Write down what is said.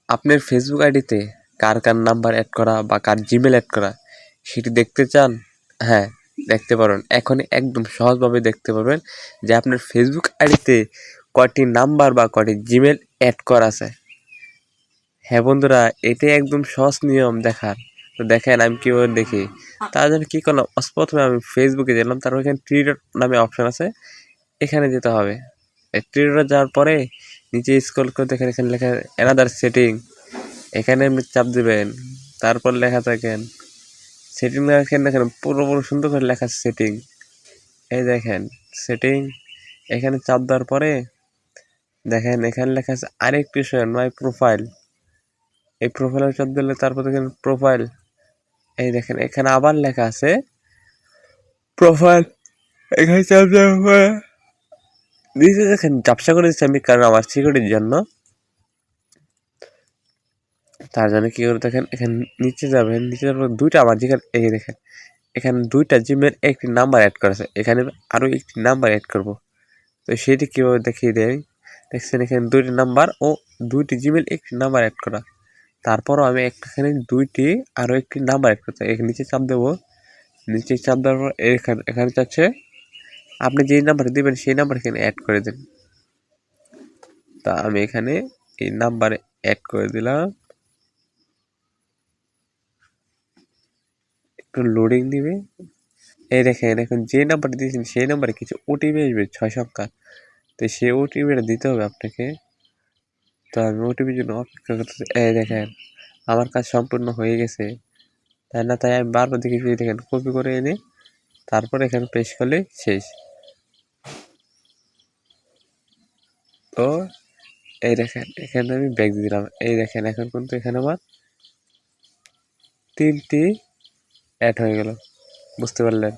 আপনার ফেসবুক আইডিতে কার কার number add করা বা কার জিমেল অ্যাড করা সেটি দেখতে চান? হ্যাঁ, দেখতে পারবেন। এখনই একদম সহজভাবে দেখতে পারবেন যে আপনার ফেসবুক আইডিতে কয়টি নাম্বার বা কয়টি জিমেল অ্যাড করা আছে। হ্যাঁ বন্ধুরা, এটাই একদম সহজ নিয়ম দেখার। তো দেখেন আমি কীভাবে দেখি। তার জন্য কী করলাম, প্রথমে আমি ফেসবুকে গেলাম, তারপর এখানে থ্রি ডট নামে অপশান আছে, এখানে যেতে হবে। এই থ্রি ডটে যাওয়ার পরে নিচে স্ক্রল করে দেখেন এখানে লেখা অ্যানাদার সেটিং, এখানে আপনি চাপ দিবেন। তারপর লেখা থাকেন সেটিং, দেখেন দেখেন পুরো সুন্দর করে লেখা সেটিং। এই দেখেন সেটিং, এখানে চাপ দেওয়ার পরে দেখেন এখানে লেখা আছে আরেকটি বিষয় মাই প্রোফাইল। এই প্রোফাইলে চাপ দিলে তারপর দেখেন প্রোফাইল, এই দেখেন এখানে আবার লেখা আছে প্রোফাইল। এখানে চাপ দেওয়ার পরে নিচে দেখেন ঝাপসা করে দিচ্ছি আমি, কারণ আমার সিকিউরিটির জন্য। তার জন্য কী করে দেখেন এখানে নিচে যাবেন, নিচে যাওয়ার পর দুইটা আমার যেখানে এই দেখেন এখানে দুইটা জিমের একটি নাম্বার অ্যাড করা আছে, এখানে আরও একটি নাম্বার অ্যাড করব। তো সেটি কীভাবে দেখিয়ে দেয়, দেখছেন এখানে দুইটি নাম্বার ও দুইটি জিমেল একটি নাম্বার অ্যাড করা। তারপরও আমি এখানে দুইটি আরও একটি নাম্বার অ্যাড করতে, এখানে নিচে চাপ দেবো। নিচে চাপ দেওয়ার পর এখানে চাচ্ছে আপনি যেই নাম্বার দেবেন সেই নাম্বার এখানে অ্যাড করে দিন। তা আমি এখানে এই নাম্বারে অ্যাড করে দিলাম। একটু লোডিং দিবে। এই দেখেন এখন যে নাম্বার দিয়েছেন সেই নাম্বারে কিছু ওটিপি আসবে 6 সংখ্যা। তো সেই ওটিপিটা দিতে হবে আপনাকে। তো আমি ওটিপির জন্য অপেক্ষা করতেছি। এই দেখেন আমার কাজ সম্পূর্ণ হয়ে গেছে, তাই না? তাই আমি বারবার দেখি, দেখেন কপি করে এনে তারপর এখানে পেস্ট করলে শেষ। তো এই দেখেন এখানে আমি ব্যাগ দিলাম। এই দেখেন এখন কিন্তু এখানে আমার 3টি অ্যাড হয়ে গেল, বুঝতে পারলেন?